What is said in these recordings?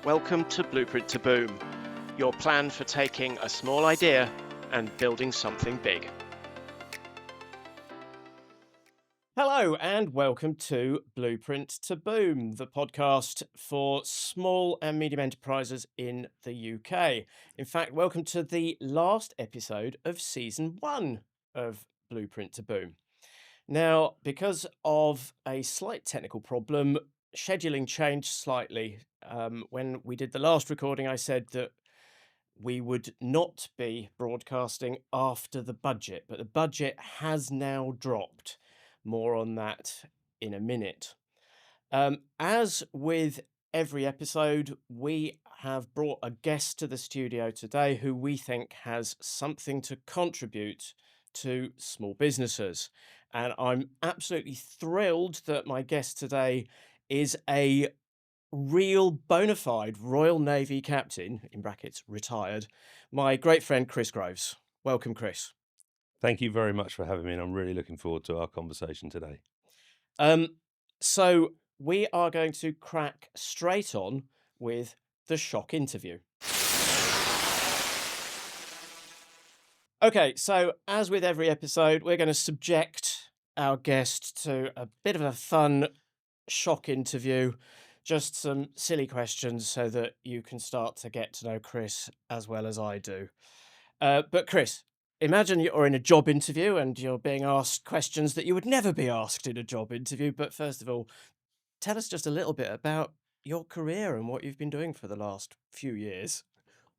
Welcome to Blueprint to Boom, your plan for taking a small idea and building something big. Hello and welcome to Blueprint to Boom, the podcast for small and medium enterprises in the UK. In fact, welcome to the last episode of season 1 of Blueprint to Boom. Now, because of a slight technical problem, scheduling changed slightly. When we did the last recording, I said that we would not be broadcasting after the budget, but the budget has now dropped. More on that in a minute. As with every episode, we have brought a guest to the studio today who we think has something to contribute to small businesses. And I'm absolutely thrilled that my guest today is a real bona fide Royal Navy captain, in brackets, retired, my great friend Chris Groves. Welcome, Chris. Thank you very much for having me, and I'm really looking forward to our conversation today. So we are going to crack straight on with the shock interview. Okay, so as with every episode, we're going to subject our guest to a bit of a fun shock interview, just some silly questions so that you can start to get to know Chris as well as I do. But Chris, imagine you're in a job interview and you're being asked questions that you would never be asked in a job interview. But first of all, tell us just a little bit about your career and what you've been doing for the last few years.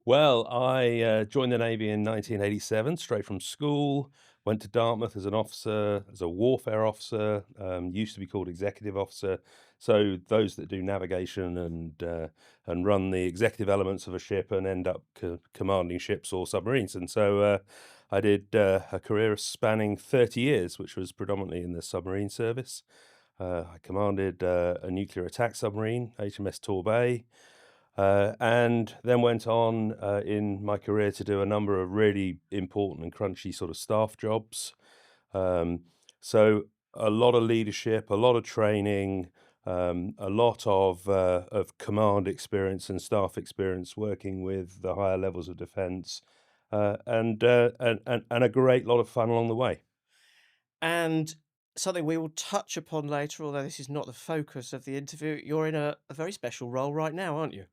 Well, I joined the Navy in 1987, straight from school. Went to Dartmouth as an officer, as a warfare officer. Used to be called executive officer. So those that do navigation and run the executive elements of a ship and end up commanding ships or submarines. And so I did a career spanning 30 years, which was predominantly in the submarine service. I commanded a nuclear attack submarine, HMS Torbe. And then went on in my career to do a number of really important and crunchy sort of staff jobs. So a lot of leadership, a lot of training, a lot of command experience and staff experience working with the higher levels of defence, and a great lot of fun along the way. And something we will touch upon later, although this is not the focus of the interview, you're in a very special role right now, aren't you?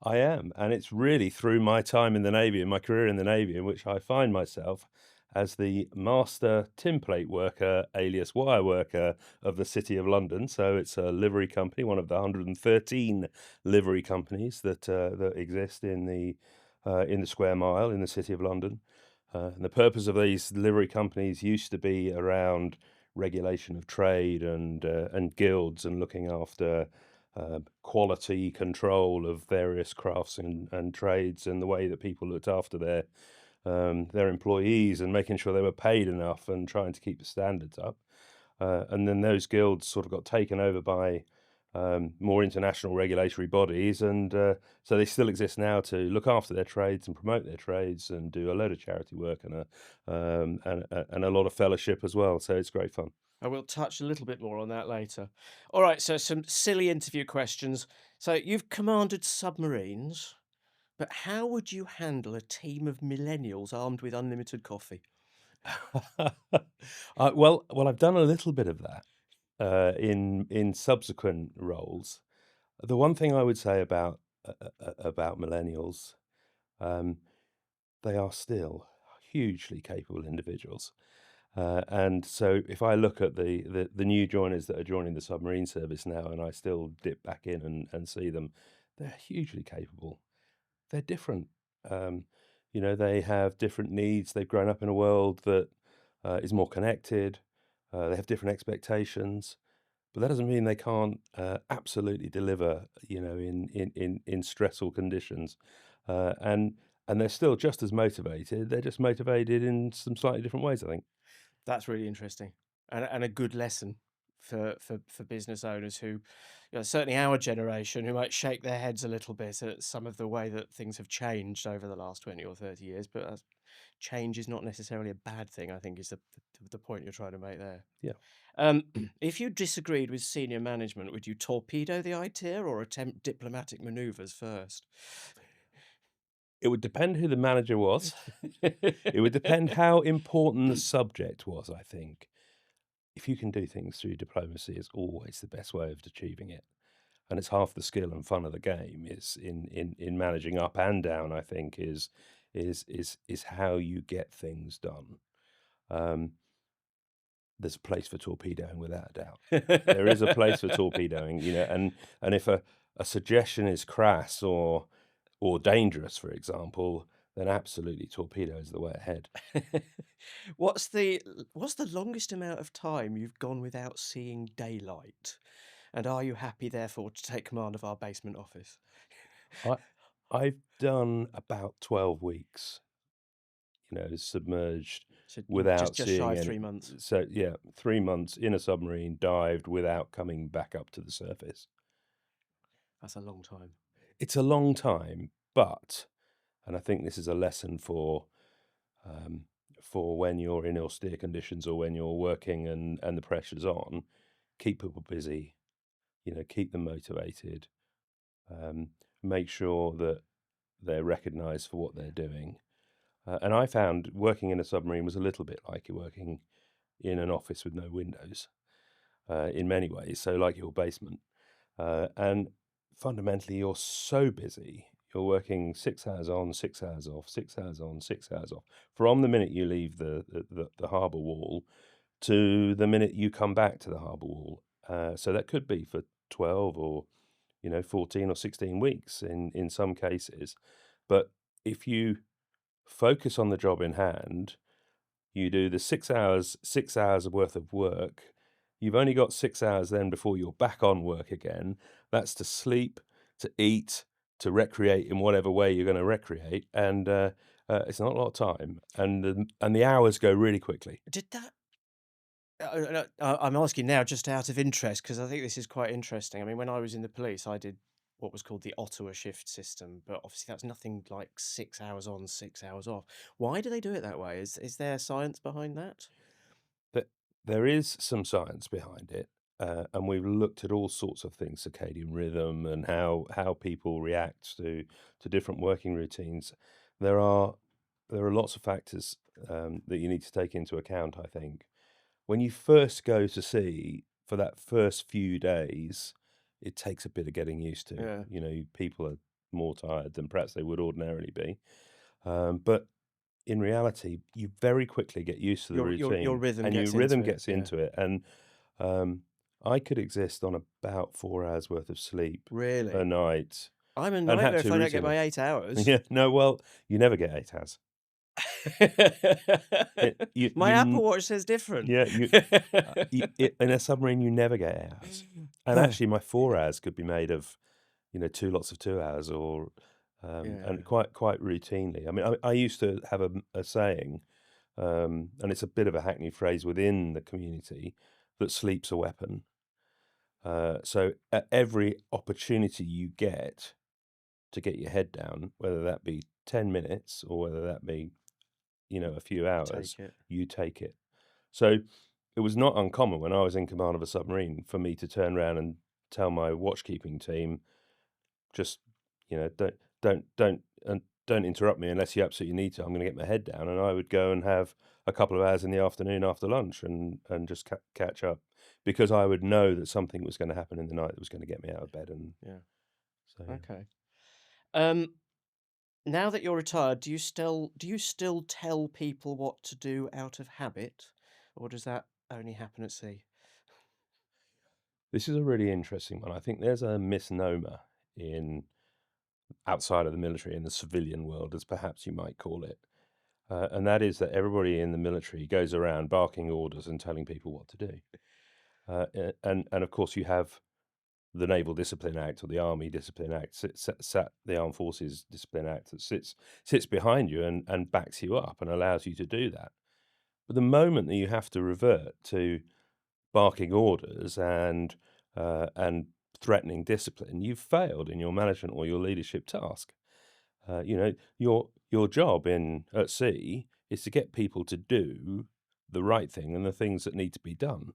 I am, and it's really through my time in the Navy and my career in the Navy in which I find myself as the master tinplate worker, alias wire worker of the City of London. So it's a livery company, one of the 113 livery companies that exist in the square mile in the City of London. And the purpose of these livery companies used to be around regulation of trade and guilds and looking after quality control of various crafts and trades and the way that people looked after their employees and making sure they were paid enough and trying to keep the standards up. And then those guilds sort of got taken over by more international regulatory bodies, and so they still exist now to look after their trades and promote their trades and do a load of charity work and a lot of fellowship as well. So it's great fun. I will touch a little bit more on that later. All right, so some silly interview questions. So you've commanded submarines, but how would you handle a team of millennials armed with unlimited coffee? Well, I've done a little bit of that in subsequent roles. The one thing I would say about millennials, um, they are still hugely capable individuals. And so if I look at the new joiners that are joining the submarine service now, and I still dip back in and see them, they're hugely capable. They're different. Um, they have different needs. They've grown up in a world that is more connected. They have different expectations, but that doesn't mean they can't absolutely deliver. In stressful conditions, and they're still just as motivated. They're just motivated in some slightly different ways, I think. That's really interesting and a good lesson for business owners who, certainly our generation, who might shake their heads a little bit at some of the way that things have changed over the last 20 or 30 years. But change is not necessarily a bad thing, I think is the point you're trying to make there. Yeah. If you disagreed with senior management, would you torpedo the idea or attempt diplomatic manoeuvres first? It would depend who the manager was. It would depend how important the subject was, I think. If you can do things through diplomacy, is always the best way of achieving it. And it's half the skill and fun of the game is in managing up and down, I think, is how you get things done. Um, there's a place for torpedoing without a doubt. There is a place for torpedoing, and if a suggestion is crass or dangerous, for example, then absolutely torpedo is the way ahead. What's the what's the longest amount of time you've gone without seeing daylight? And are you happy, therefore, to take command of our basement office? I I've done about 12 weeks, submerged So without just shy seeing of any. 3 months. So yeah, 3 months in a submarine, dived without coming back up to the surface. That's a long time. It's a long time, but, and I think this is a lesson um, for when you're in austere conditions or when you're working and the pressure's on, keep people busy, keep them motivated, make sure that they're recognised for what they're doing. And I found working in a submarine was a little bit like working in an office with no windows in many ways, so like your basement. And fundamentally, you're so busy. You're working 6 hours on, 6 hours off, 6 hours on, 6 hours off, from the minute you leave the harbour wall to the minute you come back to the harbour wall. So that could be for 12 or 14 or 16 weeks in some cases. But if you focus on the job in hand, you do the 6 hours worth of work. You've only got 6 hours then before you're back on work again. That's to sleep, to eat, to recreate in whatever way you're going to recreate, and it's not a lot of time, and the hours go really quickly. Did that? I'm asking now just out of interest because I think this is quite interesting. I mean, when I was in the police, I did what was called the Ottawa shift system, but obviously that's nothing like 6 hours on, 6 hours off. Why do they do it that way? Is there science behind that? But there is some science behind it, and we've looked at all sorts of things, circadian rhythm, and how people react to different working routines. There are there are lots of factors that you need to take into account, I think. When you first go to sea for that first few days, it takes a bit of getting used to. Yeah. People are more tired than perhaps they would ordinarily be. But in reality, you very quickly get used to the Your routine rhythm and your gets rhythm into it. gets Yeah. into it. And um, I could exist on about 4 hours worth of sleep a Really? night I'm a and had nightmare if to I don't get routinely. my 8 hours. Yeah, no, well, you never get 8 hours. My Apple Watch says different. Yeah, in a submarine, you never get 8 hours. And actually, my 4 hours could be made of, two lots of 2 hours, or Yeah. and quite routinely. I mean, I used to have a saying, and it's a bit of a hackneyed phrase within the community, that sleep's a weapon. So at every opportunity you get to get your head down, whether that be 10 minutes or whether that be, a few hours, Take it. you take it. So it was not uncommon when I was in command of a submarine for me to turn around and tell my watchkeeping team, just, don't interrupt me unless you absolutely need to. I'm going to get my head down, and I would go and have a couple of hours in the afternoon after lunch and just catch up, because I would know that something was going to happen in the night that was going to get me out of bed, and Yeah. so yeah. Okay. Um, Now that you're retired, do you still tell people what to do out of habit, or does that only happen at sea? This is a really interesting one. I think there's a misnomer in outside of the military, in the civilian world, as perhaps you might call it. And that is that everybody in the military goes around barking orders and telling people what to do. And of course, you have the Naval Discipline Act or the Army Discipline Act, the Armed Forces Discipline Act, that sits behind you and backs you up and allows you to do that. But the moment that you have to revert to barking orders and threatening discipline, you've failed in your management or your leadership task. Your job at sea is to get people to do the right thing and the things that need to be done.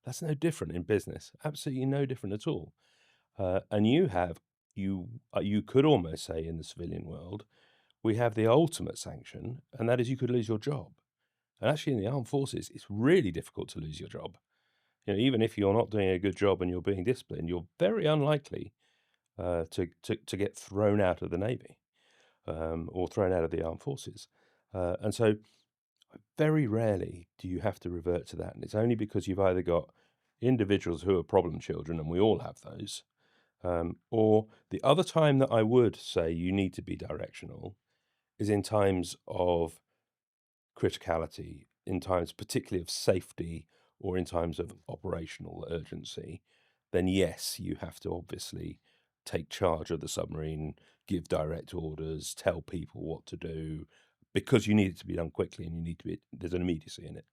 That's no different in business. Absolutely no different at all. And you could almost say in the civilian world, we have the ultimate sanction, and that is you could lose your job. And actually, in the armed forces, it's really difficult to lose your job. Even if you're not doing a good job and you're being disciplined, you're very unlikely to get thrown out of the Navy or thrown out of the armed forces. And so very rarely do you have to revert to that. And it's only because you've either got individuals who are problem children, and we all have those, or the other time that I would say you need to be directional is in times of criticality, in times particularly of safety, or in times of operational urgency. Then yes, you have to obviously take charge of the submarine, give direct orders, tell people what to do, because you need it to be done quickly, and there's an immediacy in it.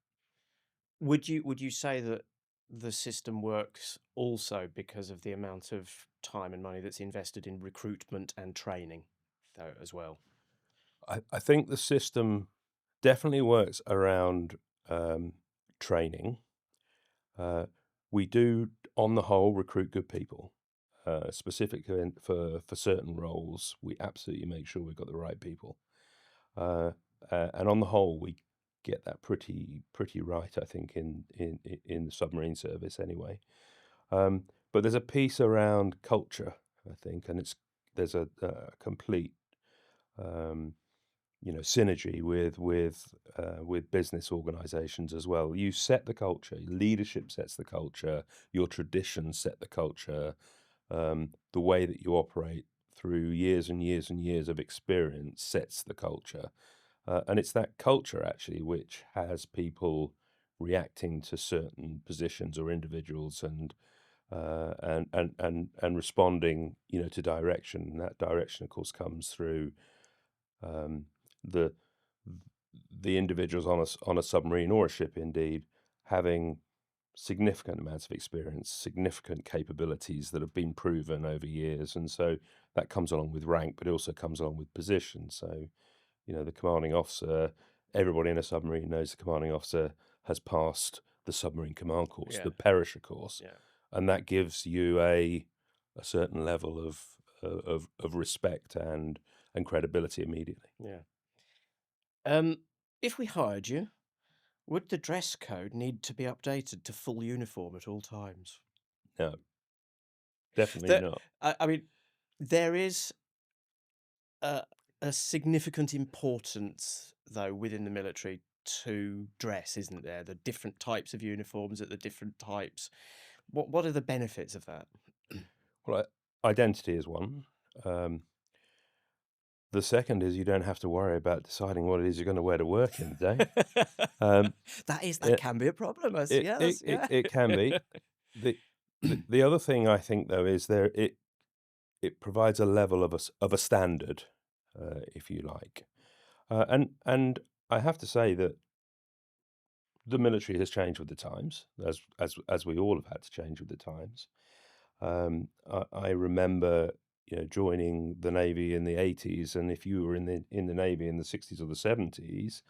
Would you say that the system works also because of the amount of time and money that's invested in recruitment and training, though, as well? I think the system definitely works around training. We do, on the whole, recruit good people. Specifically for certain roles, we absolutely make sure we've got the right people. And on the whole, we get that pretty right, I think, in the submarine service anyway. But there's a piece around culture, I think, and there's a complete synergy with business organizations as well. You set the culture, leadership sets the culture, your traditions set the culture, the way that you operate through years and years and years of experience sets the culture. And it's that culture actually which has people reacting to certain positions or individuals and responding, to direction. And that direction, of course, comes through the the individuals on a submarine or a ship, indeed, having significant amounts of experience, significant capabilities that have been proven over years, and so that comes along with rank, but it also comes along with position. So, the commanding officer, everybody in a submarine knows the commanding officer has passed the submarine command course, Yeah, the Perisher course, yeah, and that gives you a certain level of respect and credibility immediately. yeah. If we hired you, would the dress code need to be updated to full uniform at all times? No, definitely There, not. I mean, there is a, a significant importance, though, within the military to dress, isn't there? The different types of uniforms at the different types. What are the benefits of that? Well, identity is one. The second is you don't have to worry about deciding what it is you're going to wear to work in the day. Um, That it, can be a problem. it, Yeah, it, that's it, yeah. it can be. The other thing I think though is it provides a level of a standard, if you like, and I have to say that the military has changed with the times, as we all have had to change with the times. I remember, joining the Navy in the 80s, and if you were in the Navy in the 60s or the 70s,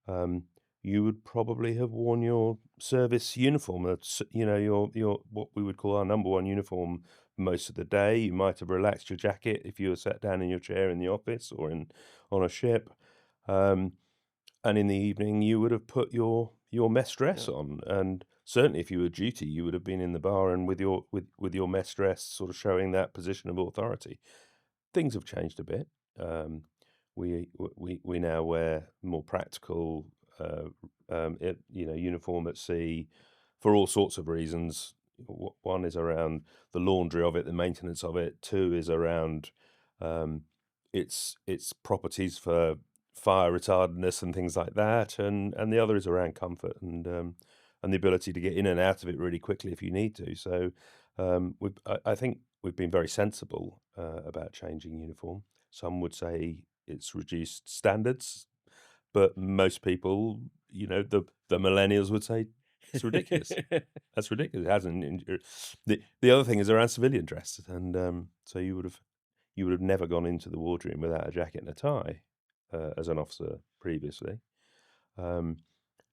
um, you would probably have worn your service uniform. That's, your what we would call our number one uniform most of the day. You might have relaxed your jacket if you were sat down in your chair in the office or on a ship. Um, and in the evening, you would have put your mess dress Yeah. on, and certainly if you were duty, you would have been in the bar and with your mess dress, sort of showing that position of authority. Things have changed a bit. We now wear more practical, uniform at sea for all sorts of reasons. One is around the laundry of it, the maintenance of it. Two is around um, its properties for fire retardantness and things like that, and the other is around comfort and the ability to get in and out of it really quickly if you need to. So I think we've been very sensible about changing uniform. Some would say it's reduced standards, but most people, the millennials would say it's ridiculous. That's ridiculous. It hasn't. The other thing is around civilian dress, and so you would have you would have never gone into the wardroom without a jacket and a tie as an officer previously.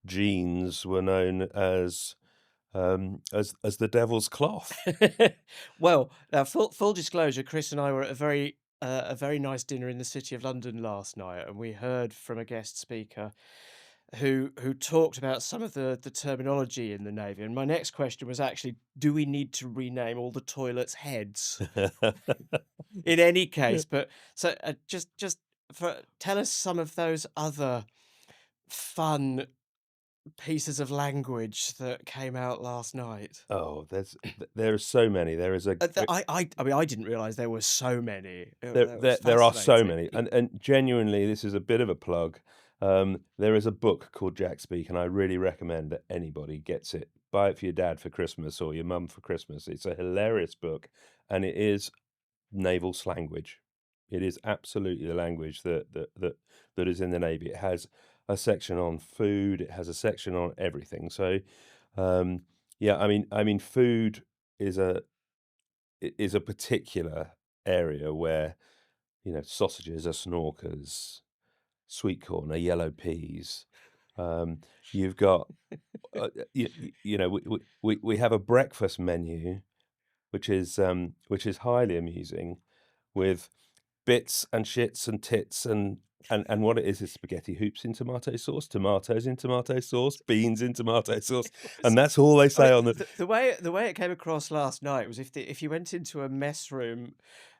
Jeans were known as the devil's cloth. Well, now full disclosure, Chris and I were at a very nice dinner in the City of London last night, and we heard from a guest speaker who talked about some of the terminology in the Navy. And my next question was actually, do we need to rename all the toilets heads in any case? But so just tell us some of those other fun pieces of language that came out last night. Oh, there are so many. There is I mean, I didn't realise there were so many. That was there are so fascinating. many, and genuinely, this is a bit of a plug. There is a book called Jack Speak, and I really recommend that anybody gets it. Buy it for your dad for Christmas or your mum for Christmas. It's a hilarious book, and it is naval slanguage. It is absolutely the language that is in the Navy. It has a section on food. It has a section on everything. So, yeah, I mean, food is a particular area where sausages are snorkers, sweet corn are yellow peas. You've got we have a breakfast menu which is highly amusing, with bits and shits and tits and what it is spaghetti hoops in tomato sauce, tomatoes in tomato sauce, beans in tomato sauce, It was- and that's all they I mean, say on the. the way it came across last night was if you went into a mess room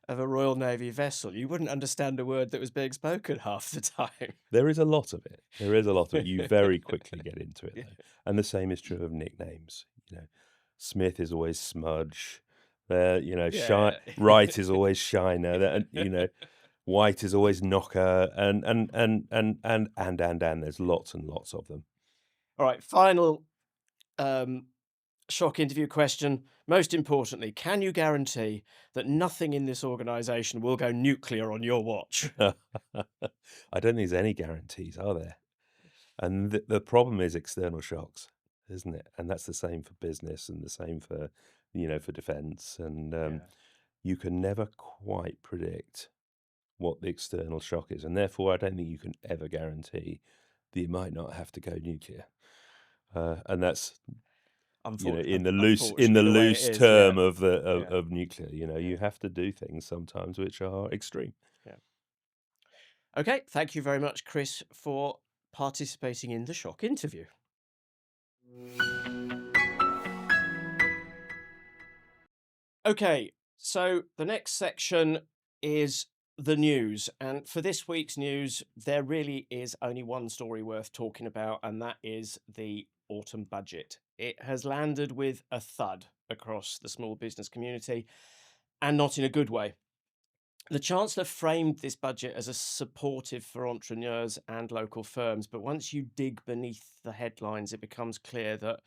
of a Royal Navy vessel, you wouldn't understand a word that was being spoken half the time. There is a lot of it. There is a lot of it. You very quickly get into it, Yeah. though. And the same is true of nicknames. Smith is always Smudge. Yeah. Wright is always Shiner. White is always Knocker. And there's lots and lots of them. All right, final shock interview question. Most importantly, can you guarantee that nothing in this organisation will go nuclear on your watch? I don't think there's any guarantees, are there? And the problem is external shocks, isn't it? And that's the same for business and the same for defence. And Yeah. you can never quite predict what the external shock is. And therefore, I don't think you can ever guarantee that you might not have to go nuclear. And that's, in the Unfortunately, the way it loose is. Yeah. term of Yeah. of nuclear, you have to do things sometimes which are extreme. Yeah. Okay. Thank you very much, Chris, for participating in the shock interview. Okay, so the next section is the news. And for this week's news, there really is only one story worth talking about, and that is the autumn budget. It has landed with a thud across the small business community, and not in a good way. The Chancellor framed this budget as a supportive for entrepreneurs and local firms, but once you dig beneath the headlines, it becomes clear that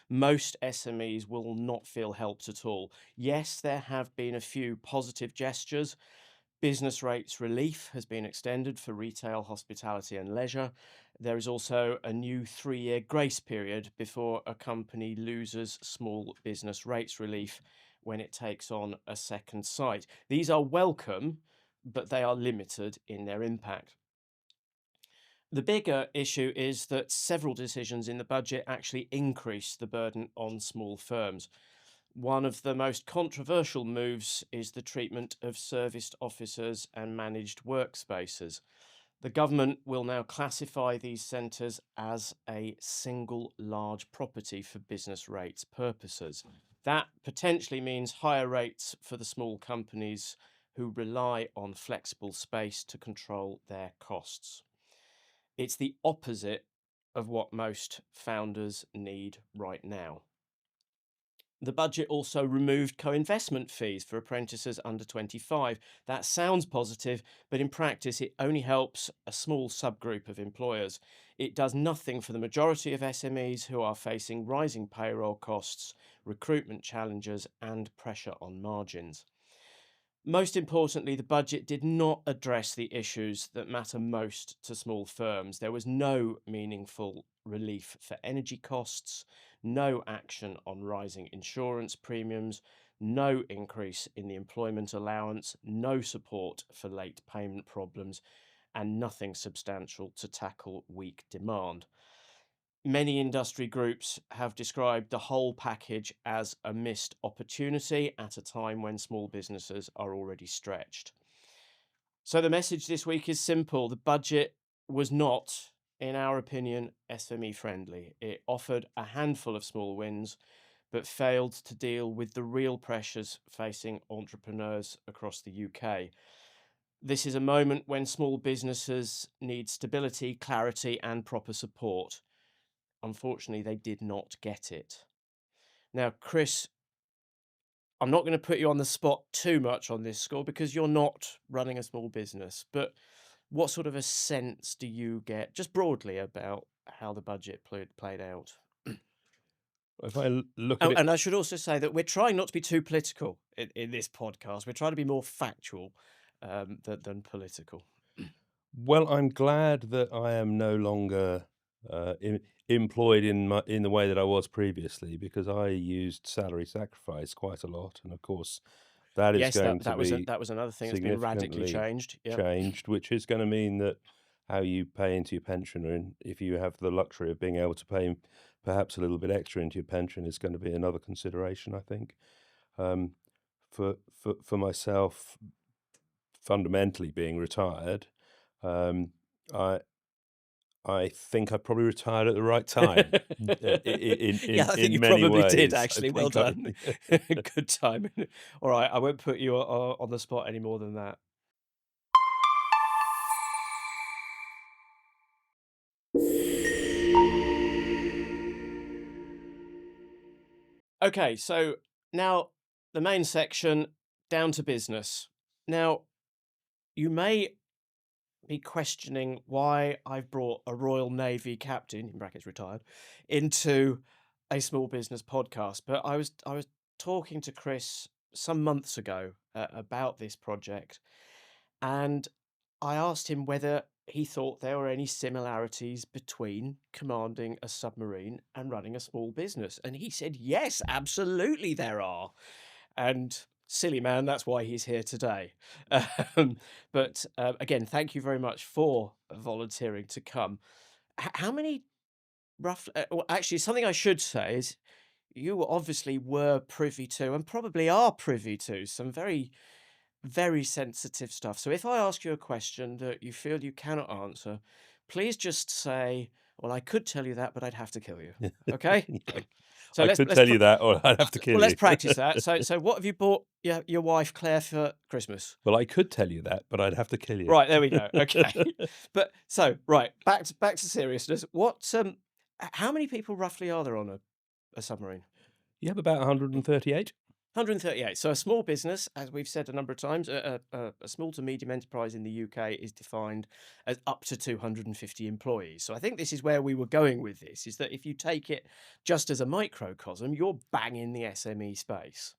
most SMEs will not feel helped at all. Yes, there have been a few positive gestures. Business rates relief has been extended for retail, hospitality, and leisure. There is also a new 3-year grace period before a company loses small business rates relief when it takes on a second site. These are welcome, but they are limited in their impact. The bigger issue is that several decisions in the budget actually increase the burden on small firms. One of the most controversial moves is the treatment of serviced officers and managed workspaces. The government will now classify these centres as a single large property for business rates purposes. That potentially means higher rates for the small companies who rely on flexible space to control their costs. It's the opposite of what most founders need right now. The budget also removed co-investment fees for apprentices under 25. That sounds positive, but in practice it only helps a small subgroup of employers. It does nothing for the majority of SMEs who are facing rising payroll costs, recruitment challenges, and pressure on margins. Most importantly, the budget did not address the issues that matter most to small firms. There was no meaningful relief for energy costs, no action on rising insurance premiums, no increase in the employment allowance, no support for late payment problems, and nothing substantial to tackle weak demand. Many industry groups have described the whole package as a missed opportunity at a time when small businesses are already stretched. So the message this week is simple. The budget was not, in our opinion, SME friendly. It offered a handful of small wins, but failed to deal with the real pressures facing entrepreneurs across the UK. This is a moment when small businesses need stability, clarity, and proper support. Unfortunately, they did not get it. Now, Chris, I'm not going to put you on the spot too much on this score because you're not running a small business, but what sort of a sense do you get, just broadly, about how the budget played out? If I look at Oh, it, and I should also say that we're trying not to be too political in this podcast. We're trying to be more factual than political. well, I'm glad that I am no longer employed in the way that I was previously, because I used salary sacrifice quite a lot, and of course, that is Yes, going to be that was another thing that's been radically significantly changed. Yep. changed, which is going to mean that how you pay into your pension, and if you have the luxury of being able to pay perhaps a little bit extra into your pension, is going to be another consideration, I think. Um, for myself, fundamentally being retired, um, I I think I probably retired at the right time, Yeah, I think in you many probably did, ways. I actually. Well think I done. Good timing. All right, I won't put you on the spot any more than that. Okay, so now the main section, down to business. Now, you may be questioning why I've brought a Royal Navy captain, in brackets retired, into a small business podcast. But I was talking to Chris some months ago about this project, and I asked him whether he thought there were any similarities between commanding a submarine and running a small business. And he said, yes, absolutely there are. And silly man, that's why he's here today. But again, thank you very much for volunteering to come. How many rough? Well, actually, something I should say is you obviously were privy to, and probably are privy to, some very, very sensitive stuff. So if I ask you a question that you feel you cannot answer, please just say, "Well, I could tell you that, but I'd have to kill you." Okay. Yeah. So I let's could let's tell you that, or I'd have to kill well, let's you. practice that. So what have you bought your wife Claire for Christmas? Well, I could tell you that, but I'd have to kill you. Right, there we go. Okay. But so, right, back to seriousness. How many people roughly are there on a submarine? You have about 138. 138. So a small business, as we've said a number of times, a small to medium enterprise in the UK is defined as up to 250 employees. So I think this is where we were going with this, is that if you take it just as a microcosm, you're bang in the SME space.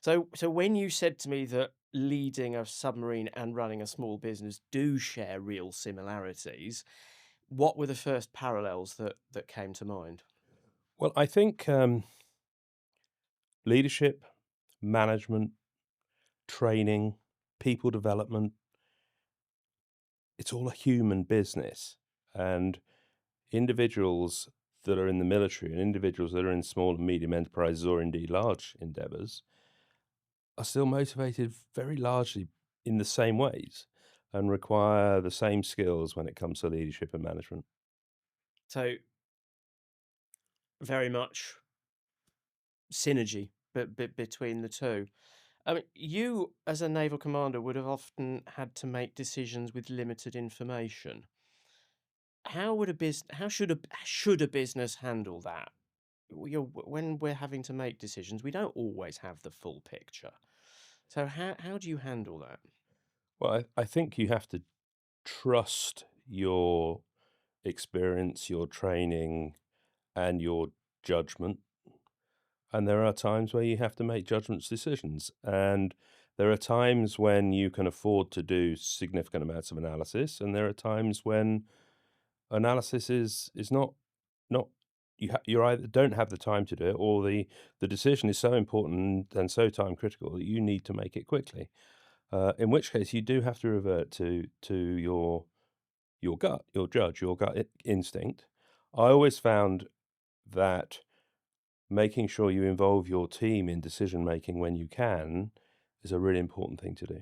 So when you said to me that leading a submarine and running a small business do share real similarities, what were the first parallels that came to mind? Well, I think leadership, management, training, people development, it's all a human business. And individuals that are in the military and individuals that are in small and medium enterprises, or indeed large endeavours, are still motivated very largely in the same ways and require the same skills when it comes to leadership and management. So very much synergy between the two. I mean, you as a naval commander would have often had to make decisions with limited information. How should a business handle that? When we're having to make decisions, we don't always have the full picture. So how do you handle that? Well, I think you have to trust your experience, your training, and your judgment. And there are times where you have to make judgments decisions. And there are times when you can afford to do significant amounts of analysis. And there are times when analysis is not you either don't have the time to do it, or the decision is so important and so time critical that you need to make it quickly. In which case, you do have to revert to your gut, your judge, your instinct. I always found that making sure you involve your team in decision making when you can is a really important thing to do.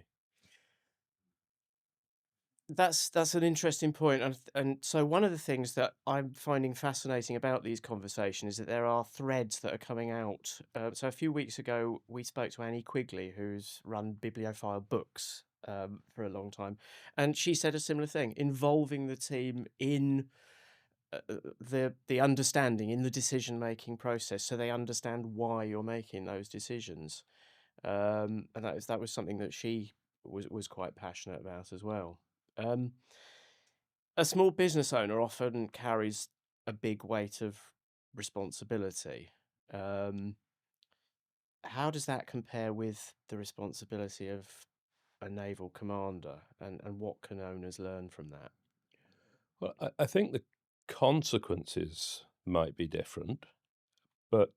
That's an interesting point, and so one of the things that I'm finding fascinating about these conversations is that there are threads that are coming out. So a few weeks ago, we spoke to Annie Quigley, who's run Bibliophile Books for a long time, and she said a similar thing, involving the team in the understanding in the decision making process, so they understand why you're making those decisions. And that was something that she was quite passionate about as well. Um, a small business owner often carries a big weight of responsibility. Um, how does that compare with the responsibility of a naval commander, and what can owners learn from that? Well, I think the consequences might be different, but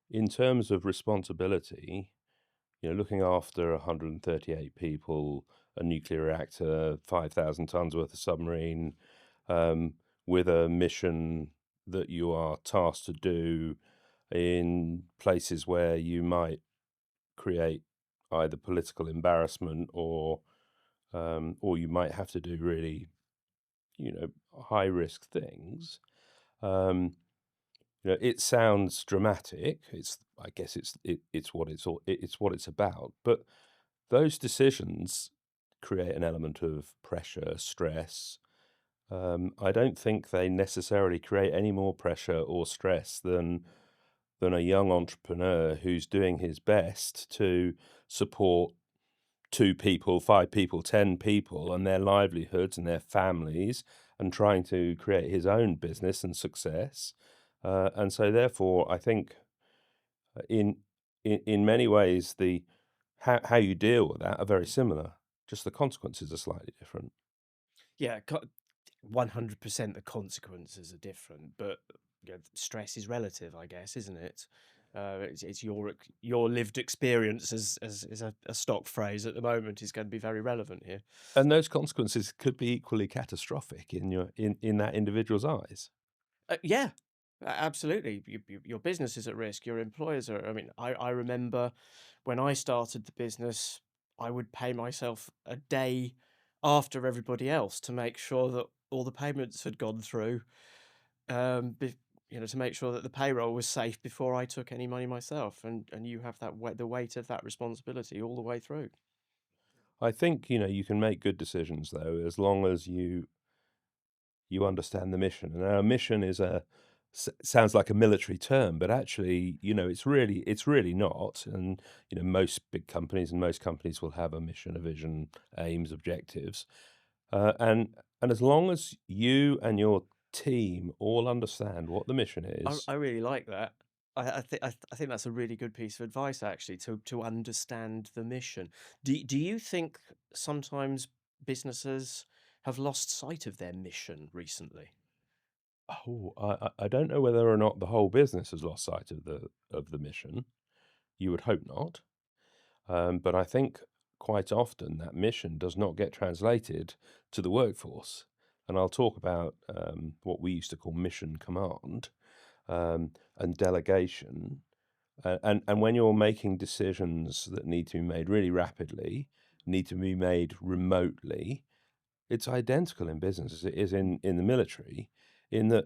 in terms of responsibility, looking after 138 people, a nuclear reactor, 5,000 tons worth of submarine, um, with a mission that you are tasked to do in places where you might create either political embarrassment or you might have to do really, high risk things. Um, it sounds dramatic. I guess it's what it's what it's about. But those decisions create an element of pressure, stress. I don't think they necessarily create any more pressure or stress than a young entrepreneur who's doing his best to support two people, five people, 10 people, and their livelihoods and their families, and trying to create his own business and success. And so, therefore, I think in in many ways, the how you deal with that are very similar. Just the consequences are slightly different. Yeah, 100% the consequences are different, but stress is relative, I guess, isn't it? It's your lived experience, as is a stock phrase at the moment, is going to be very relevant here. And those consequences could be equally catastrophic in that individual's eyes. Yeah, absolutely. Your business is at risk. Your employers are. I mean, I remember when I started the business, I would pay myself a day after everybody else to make sure that all the payments had gone through. To make sure that the payroll was safe before I took any money myself. And you have the weight of that responsibility all the way through. I think, you can make good decisions though, as long as you understand the mission. And our mission is sounds like a military term, but actually, it's really not. And most big companies and most companies will have a mission, a vision, aims, objectives, and as long as you and your team all understand what the mission I is. really like that. I think that's a really good piece of advice, actually, to understand the mission. Do you think sometimes businesses have lost sight of their mission recently? Oh, I don't know whether or not the whole business has lost sight of the mission. You would hope not. But I think quite often that mission does not get translated to the workforce. And I'll talk about what we used to call mission command, and delegation. And when you're making decisions that need to be made really rapidly, need to be made remotely, it's identical in business as it is in the military, in that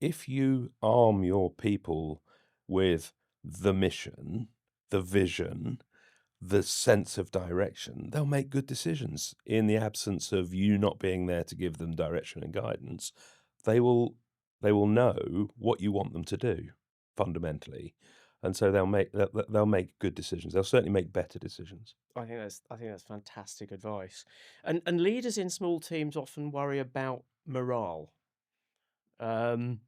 if you arm your people with the mission, the vision, the sense of direction, they'll make good decisions. In the absence of you not being there to give them direction and guidance, they will they will know what you want them to do fundamentally, and so they'll make good decisions. They'll certainly make better decisions. I think that's fantastic advice. And leaders in small teams often worry about morale. Um,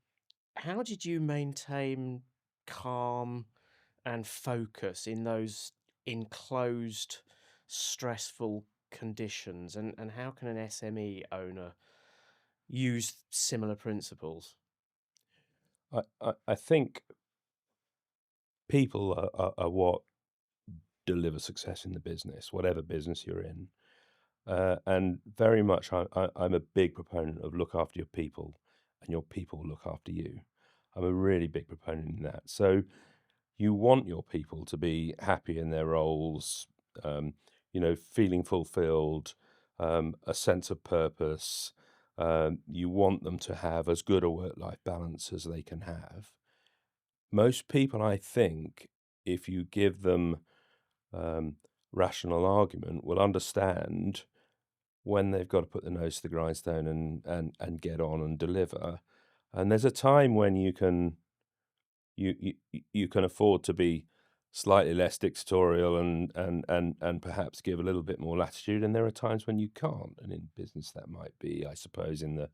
how did you maintain calm and focus in those enclosed, stressful conditions? And how can an SME owner use similar principles? I think people are what deliver success in the business, whatever business you're in. And very much, I'm a big proponent of look after your people, and your people look after you. I'm a really big proponent in that. So you want your people to be happy in their roles, um, feeling fulfilled, a sense of purpose. You want them to have as good a work-life balance as they can have. Most people, I think, if you give them um, rational argument, will understand when they've got to put the nose to the grindstone and get on and deliver. And there's a time when you can afford to be slightly less dictatorial and perhaps give a little bit more latitude. And there are times when you can't. And in business, that might be, I suppose, in the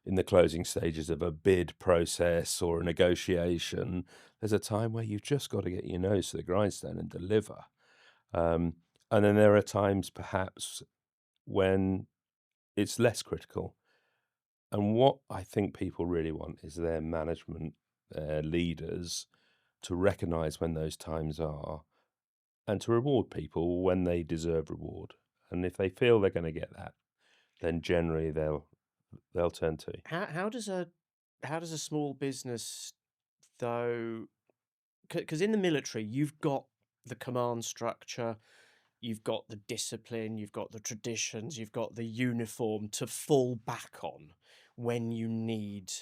in the closing stages of a bid process or a negotiation. There's a time where you've just got to get your nose to the grindstone and deliver. Um, and then there are times, perhaps, when it's less critical. And what I think people really want is their management, their leaders, to recognize when those times are and to reward people when they deserve reward. And if they feel they're going to get that, then generally they'll turn to you. How does a small business, though, because in the military you've got the command structure, you've got the discipline, you've got the traditions, you've got the uniform to fall back on when you need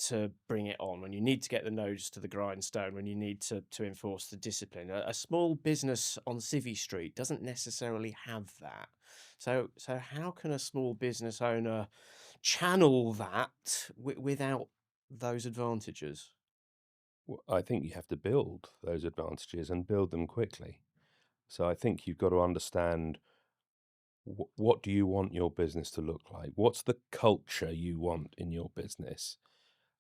to bring it on, when you need to get the nose to the grindstone, when you need to enforce the discipline. A small business on Civvy Street doesn't necessarily have that. So how can a small business owner channel that without those advantages? I think you have to build those advantages and build them quickly. So I think you've got to understand what do you want your business to look like? What's the culture you want in your business?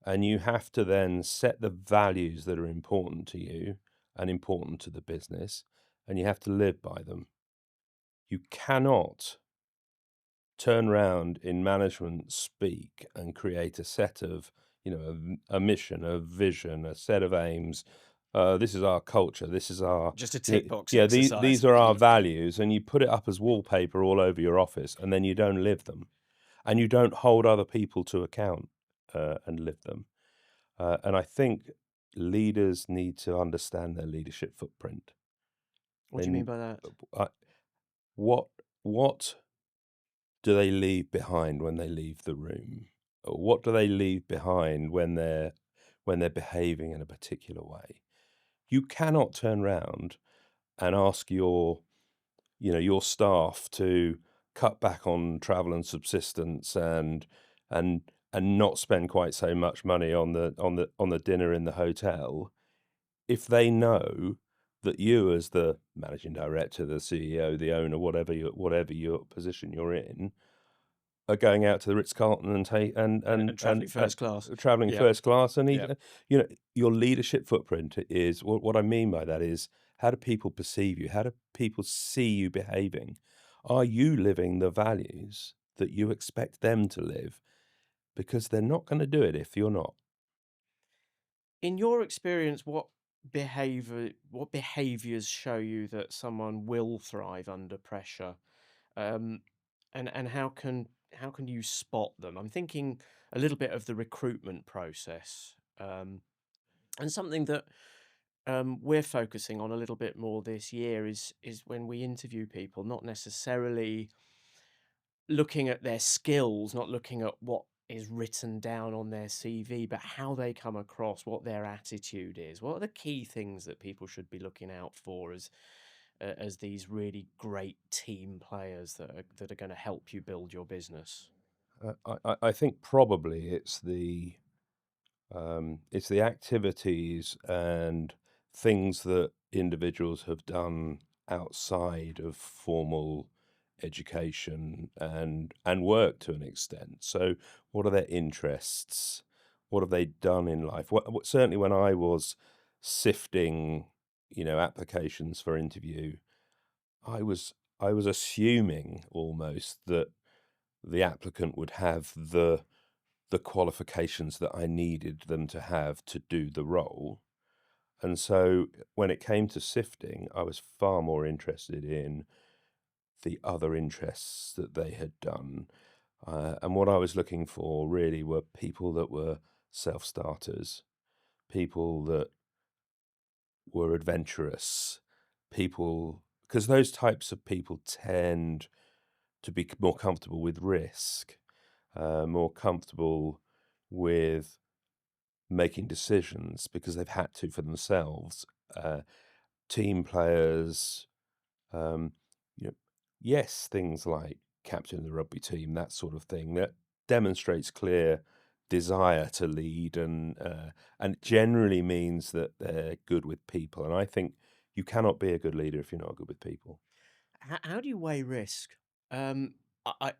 And you have to then set the values that are important to you and important to the business, and you have to live by them. You cannot turn around in management speak and create a set of, a mission, a vision, a set of aims. This is our culture. This is our, Just a tick box yeah. exercise. These are our values, and you put it up as wallpaper all over your office, and then you don't live them, and you don't hold other people to account and live them. And I think leaders need to understand their leadership footprint. What do you mean Then, by that? uh, what do they leave behind when they leave the room? Or what do they leave behind when they're behaving in a particular way? You cannot turn round and ask your staff to cut back on travel and subsistence and and not spend quite so much money on the dinner in the hotel if they know that you, as the managing director, the CEO, the owner, whatever your position you're in, are going out to the Ritz-Carlton and take And traveling first class. traveling Yeah, first class. And yeah. your leadership footprint is what I mean by that is, how do people perceive you? How do people see you behaving? Are you living the values that you expect them to live? Because they're not going to do it if you're not. In your experience, what behaviors show you that someone will thrive under pressure? Um, and how can you spot them? I'm thinking a little bit of the recruitment process, and something that we're focusing on a little bit more this year is when we interview people, not necessarily looking at their skills, not looking at what is written down on their CV, but how they come across, what their attitude is. What are the key things that people should be looking out for as these really great team players that are going to help you build your business? I think probably it's the activities and things that individuals have done outside of formal education and work to an extent. So, what are their interests? What have they done in life? Certainly, when I was sifting, applications for interview, I was assuming almost that the applicant would have the qualifications that I needed them to have to do the role. And so when it came to sifting, I was far more interested in the other interests that they had done. And what I was looking for really were people that were self-starters, people that were adventurous, people, because those types of people tend to be more comfortable with risk, more comfortable with making decisions because they've had to for themselves. Team players, um, you know, yes, things like captain of the rugby team, that sort of thing, that demonstrates clear desire to lead, and it generally means that they're good with people. And I think you cannot be a good leader if you're not good with people. How do you weigh risk? Um,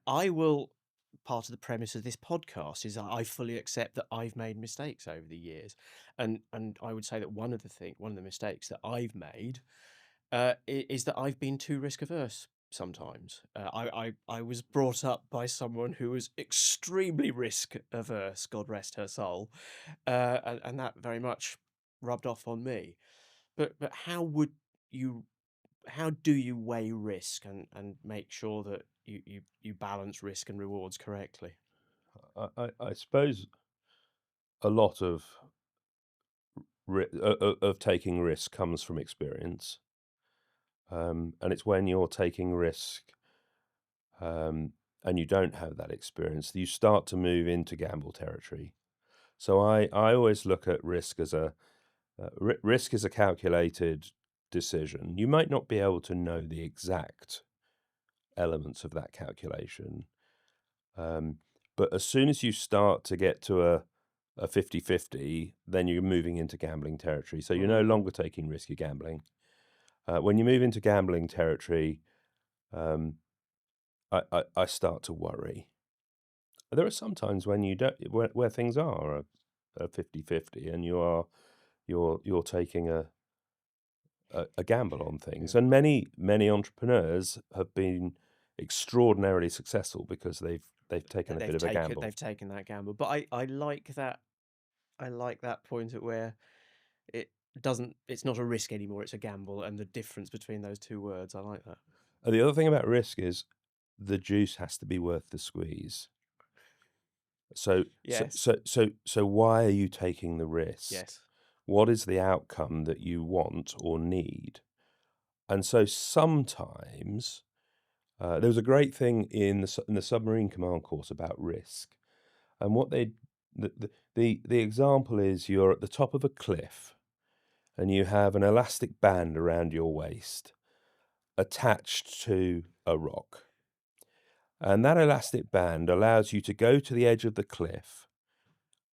I will. Part of the premise of this podcast is that I fully accept that I've made mistakes over the years, and I would say that one of the mistakes that I've made is that I've been too risk averse sometimes. I was brought up by someone who was extremely risk averse, God rest her soul, and that very much rubbed off on me. But you how do you weigh risk and make sure that you balance risk and rewards correctly? I suppose a lot of of taking risk comes from experience, and it's when you're taking risk um, and you don't have that experience, you start to move into gamble territory. So I always look at risk as risk is a calculated decision. You might not be able to know the exact elements of that calculation, um, but as soon as you start to get to a 50-50, then you're moving into gambling territory. So you're no Mm. longer taking risk, you're gambling. When you move into gambling territory, um, I start to worry. There are some times when you don't, where things are a 50-50, and you're taking a gamble on things. Yeah. And many entrepreneurs have been extraordinarily successful because they've taken a bit of a gamble. They've taken that gamble. But I like that. I like that point at where it it's not a risk anymore, it's a gamble, and the difference between those two words. I like that. And the other thing about risk is the juice has to be worth the squeeze. So Yes. why are you taking the risk? Yes. What is the outcome that you want or need? And so sometimes there was a great thing in the submarine command course about risk, and what they the example is you're at the top of a cliff and you have an elastic band around your waist attached to a rock, and that elastic band allows you to go to the edge of the cliff,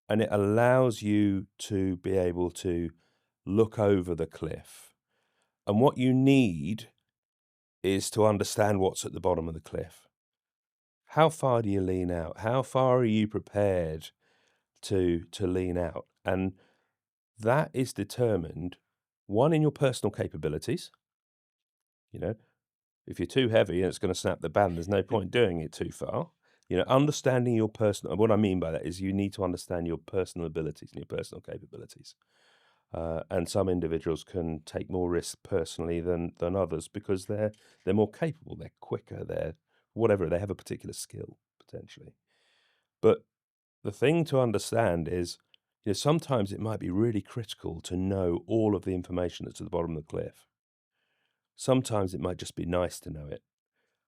and it allows you to be able to look over the cliff. And what you need is to understand what's at the bottom of the cliff. How far do you lean out? How far are you prepared to lean out? And that is determined, one, in your personal capabilities. You know, if you're too heavy and it's going to snap the band, there's no point doing it too far. You know, understanding your personal, what I mean by that is you need to understand your personal abilities and your personal capabilities. And some individuals can take more risk personally than others because they're more capable, they're quicker, they're whatever, they have a particular skill potentially. But the thing to understand is, you know, sometimes it might be really critical to know all of the information that's at the bottom of the cliff. Sometimes it might just be nice to know it.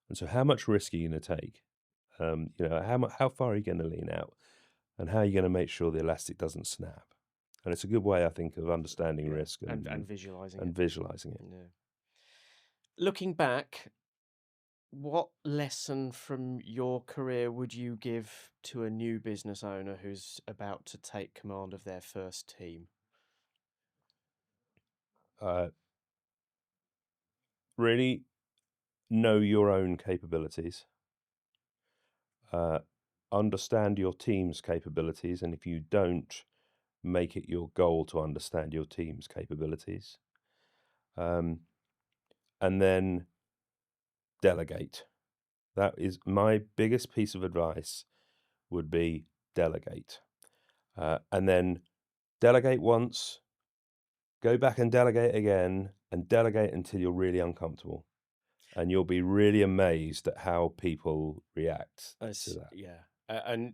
And so, how much risk are you going to take? You know, how far are you going to lean out, and how are you going to make sure the elastic doesn't snap? And it's a good way, I think, of understanding Yeah. risk And visualizing it. and visualizing it. Yeah. Looking back, what lesson from your career would you give to a new business owner who's about to take command of their first team? Uh, really know your own capabilities. Uh, understand your team's capabilities, and if you don't, make it your goal to understand your team's capabilities. Um, and then delegate. That is my biggest piece of advice, would be delegate. And then delegate once, go back and delegate again, and delegate until you're really uncomfortable. And you'll be really amazed at how people react to that. Yeah, and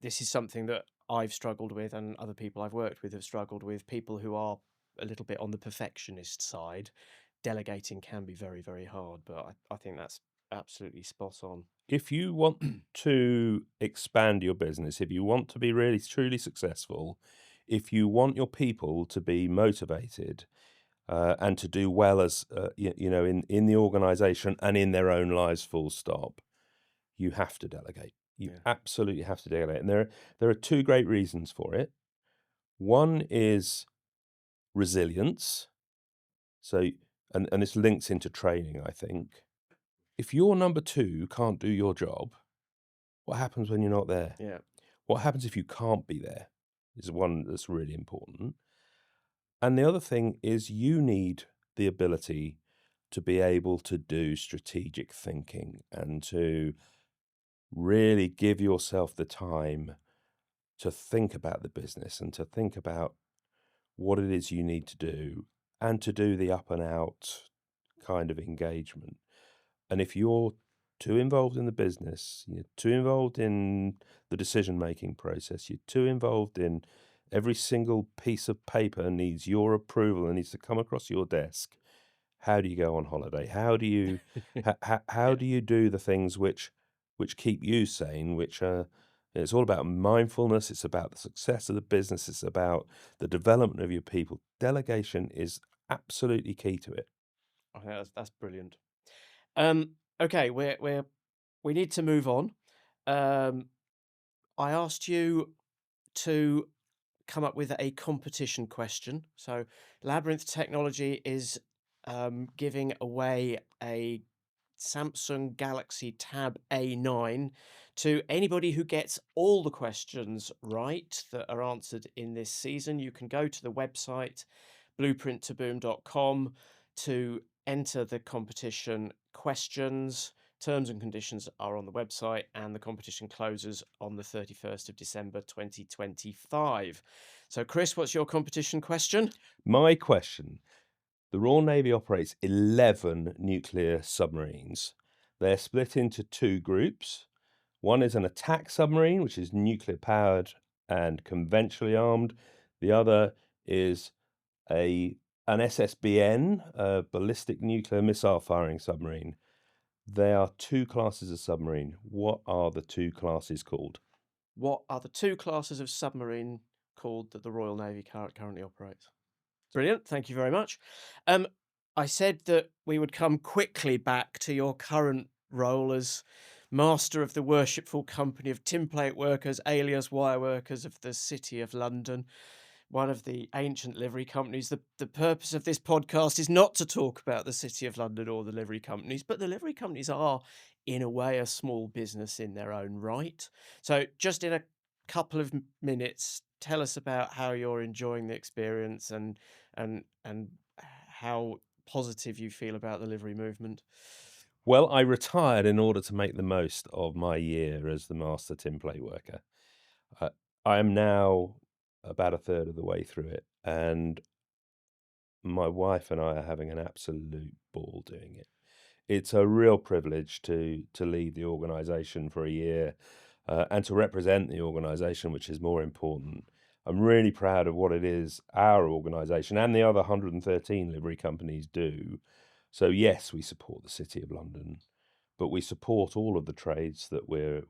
this is something that I've struggled with, and other people I've worked with have struggled with. People who are a little bit on the perfectionist side, delegating can be very, very hard. But I think that's absolutely spot on. If you want to expand your business, if you want to be really truly successful, if you want your people to be motivated and to do well as in the organization and in their own lives, full stop, you have to delegate. You Yeah, absolutely have to delegate. And there are two great reasons for it. One is resilience. So and this links into training, I think. If your number two can't do your job, what happens when you're not there? yeah. What happens if you can't be there is one that's really important. And the other thing is you need the ability to be able to do strategic thinking and to really give yourself the time to think about the business and to think about what it is you need to do and to do the up and out kind of engagement. And if you're too involved in the business, you're too involved in the decision making process, you're too involved in every single piece of paper needs your approval and needs to come across your desk. How do you go on holiday? How do you how Yeah, do you do the things which keep you sane, which are it's all about mindfulness, it's about the success of the business, it's about the development of your people. Delegation is absolutely key to it. I think that's brilliant. Okay, we need to move on. Um, I asked you to come up with a competition question. So, Labyrinth Technology is giving away a Samsung Galaxy Tab A9 to anybody who gets all the questions right that are answered in this season. You can go to the website blueprinttoboom.com to enter the competition questions. Terms and conditions are on the website, and the competition closes on the 31st of December 2025. So, Chris, what's your competition question? My question: the Royal Navy operates 11 nuclear submarines. They're split into two groups. One is an attack submarine, which is nuclear powered and conventionally armed. The other is a an SSBN, a ballistic nuclear missile firing submarine. They are two classes of submarine. What are the two classes called? What are the two classes of submarine called that the Royal Navy currently operates? Brilliant. Thank you very much. Um, I said that we would come quickly back to your current role as master of the Worshipful Company of Tinplate Workers, alias Wire Workers of the City of London, one of the ancient livery companies. The purpose of this podcast is not to talk about the City of London or the livery companies, but the livery companies are, in a way, a small business in their own right. So, just in a couple of minutes, tell us about how you're enjoying the experience and how positive you feel about the livery movement. Well, I retired in order to make the most of my year as the master tinplate worker. Uh, I am now about a third of the way through it, and my wife and I are having an absolute ball doing it. It's a real privilege to lead the organisation for a year and to represent the organisation, which is more important. I'm really proud of what it is our organisation and the other 113 livery companies do. So yes, we support the City of London, but we support all of the trades that we're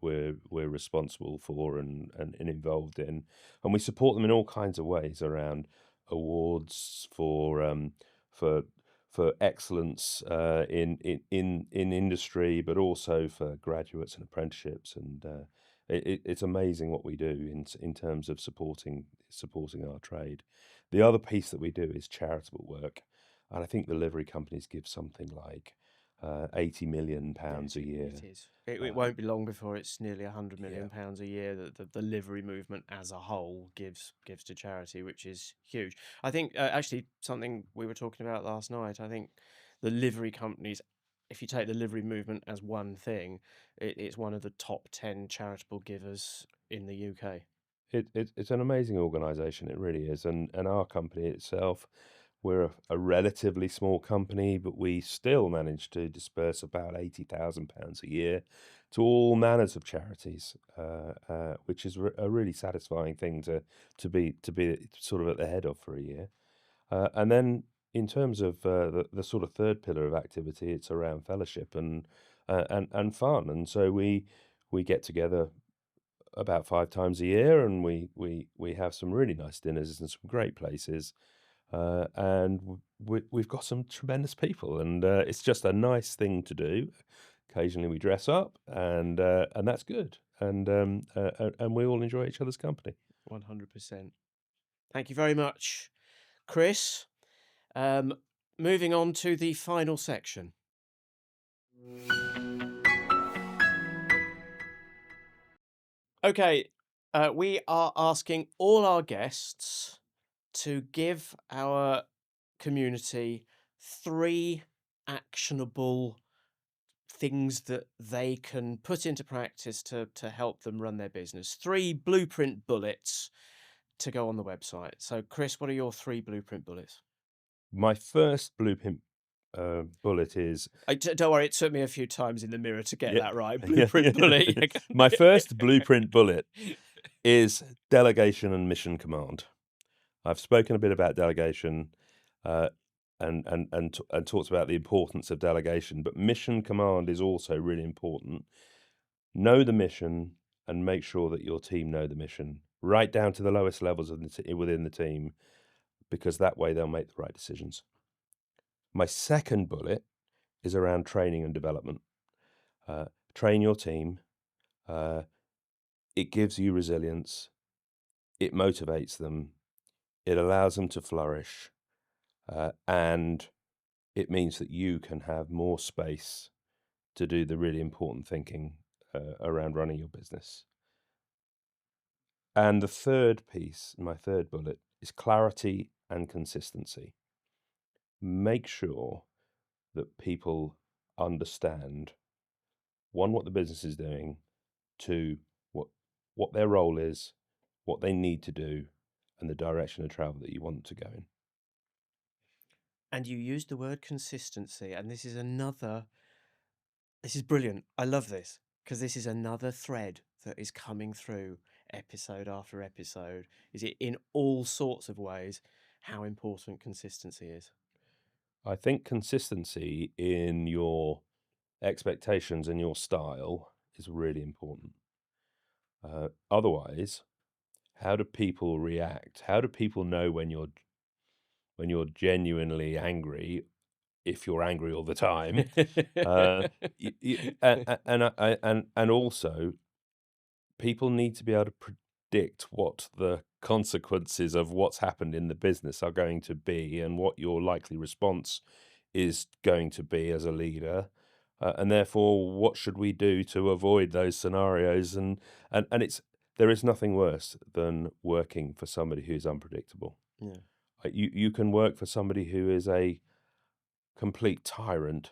responsible for and involved in, and we support them in all kinds of ways around awards for for excellence in industry, but also for graduates and apprenticeships, and it's amazing what we do in terms of supporting our trade. The other piece that we do is charitable work, and I think the livery companies give something like £80 million a year. It is. It Uh, won't be long before it's nearly £100 yeah, million a year that the livery movement as a whole gives to charity, which is huge. I think actually something we were talking about last night. I think the livery companies if you take the livery movement as one thing, it's one of the top 10 charitable givers in the UK. It's an amazing organisation, it really is. And our company itself, we're a relatively small company, but we still manage to disperse about £80,000 a year to all manners of charities, which is a really satisfying thing to be sort of at the head of for a year. And then in terms of the sort of third pillar of activity, it's around fellowship and fun. And so we get together about 5 times a year, and we have some really nice dinners in some great places, and we've got some tremendous people, and it's just a nice thing to do. Occasionally we dress up, and that's good, and we all enjoy each other's company. 100%. Thank you very much, Chris. Moving on to the final section. Okay, we are asking all our guests to give our community 3 actionable things that they can put into practice to help them run their business. 3 blueprint bullets to go on the website. So, Chris, what are your 3 blueprint bullets? My first blueprint bullet is Don't worry, it took me a few times in the mirror to get yeah, that right. yeah, Blueprint bullet. my first blueprint bullet is delegation and mission command. I've spoken a bit about delegation, and talked about the importance of delegation, but mission command is also really important. Know the mission and make sure that your team know the mission, right down to the lowest levels of within the team, because that way they'll make the right decisions. My second bullet is around training and development. Train your team. It gives you resilience. It motivates them. It allows them to flourish. And it means that you can have more space to do the really important thinking around running your business. And the third piece, my third bullet, is clarity and consistency. Make sure that people understand, one, what the business is doing, two, what their role is, what they need to do, and the direction of travel that you want them to go in. And you used the word consistency, and this is brilliant. I love this because this is another thread that is coming through episode after episode. Is it in all sorts of ways how important consistency is? I think consistency in your expectations and your style is really important. Otherwise, how do people react? How do people know when you're genuinely angry, if you're angry all the time? And also, people need to be able to predict what the consequences of what's happened in the business are going to be, and what your likely response is going to be as a leader. And therefore, what should we do to avoid those scenarios? And there is nothing worse than working for somebody who's unpredictable. Yeah. You can work for somebody who is a complete tyrant,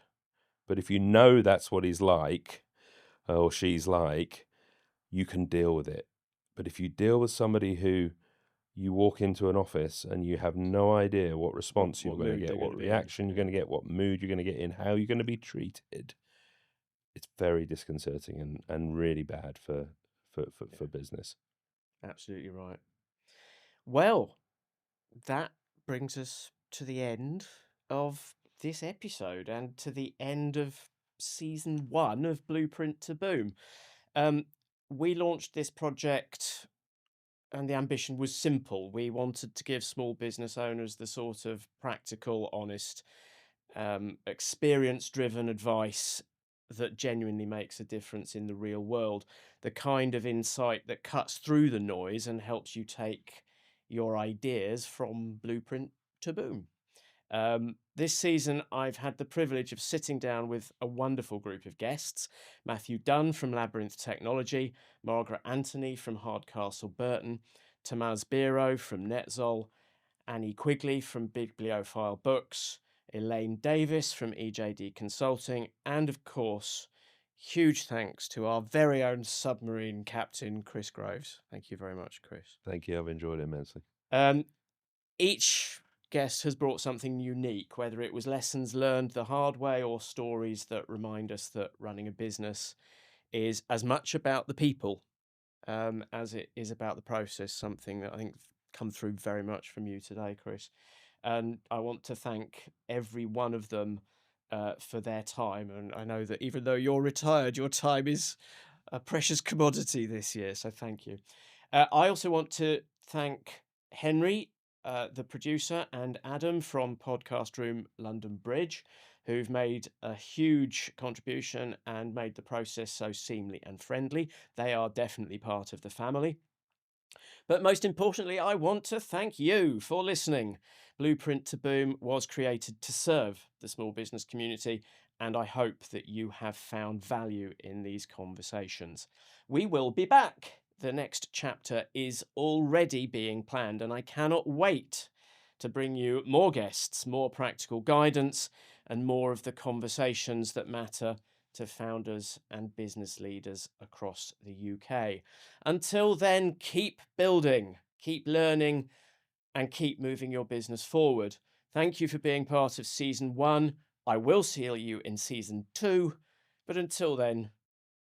but if you know that's what he's like or she's like, you can deal with it. But if you deal with somebody who you walk into an office and you have no idea what response you're going to get, what reaction you're going to get, what mood you're going to get in, how you're going to be treated, it's very disconcerting and really bad for business. Absolutely right. Well, that brings us to the end of this episode and to the end of season 1 of Blueprint to Boom. We launched this project and the ambition was simple. We wanted to give small business owners the sort of practical, honest, experience-driven advice that genuinely makes a difference in the real world. The kind of insight that cuts through the noise and helps you take your ideas from blueprint to boom. This season, I've had the privilege of sitting down with a wonderful group of guests. Matthew Dunn from Labyrinth Technology, Margaret Anthony from Hardcastle Burton, Tamaz Biro from Netzol, Annie Quigley from Bibliophile Books, Elaine Davis from EJD Consulting, and of course, huge thanks to our very own submarine captain, Chris Groves. Thank you very much, Chris. Thank you. I've enjoyed it immensely. Each guest has brought something unique, whether it was lessons learned the hard way or stories that remind us that running a business is as much about the people as it is about the process, something that I think come through very much from you today, Chris. And I want to thank every one of them for their time. And I know that even though you're retired, your time is a precious commodity this year. So thank you. I also want to thank Henry, the producer, and Adam from Podcast Room London Bridge, who've made a huge contribution and made the process so seamly and friendly. They are definitely part of the family. But most importantly, I want to thank you for listening. Blueprint to Boom was created to serve the small business community, and I hope that you have found value in these conversations. We will be back. The next chapter is already being planned, and I cannot wait to bring you more guests, more practical guidance, and more of the conversations that matter to founders and business leaders across the UK. Until then, keep building, keep learning, and keep moving your business forward. Thank you for being part of season 1. I will see you in season 2, but until then,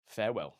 farewell.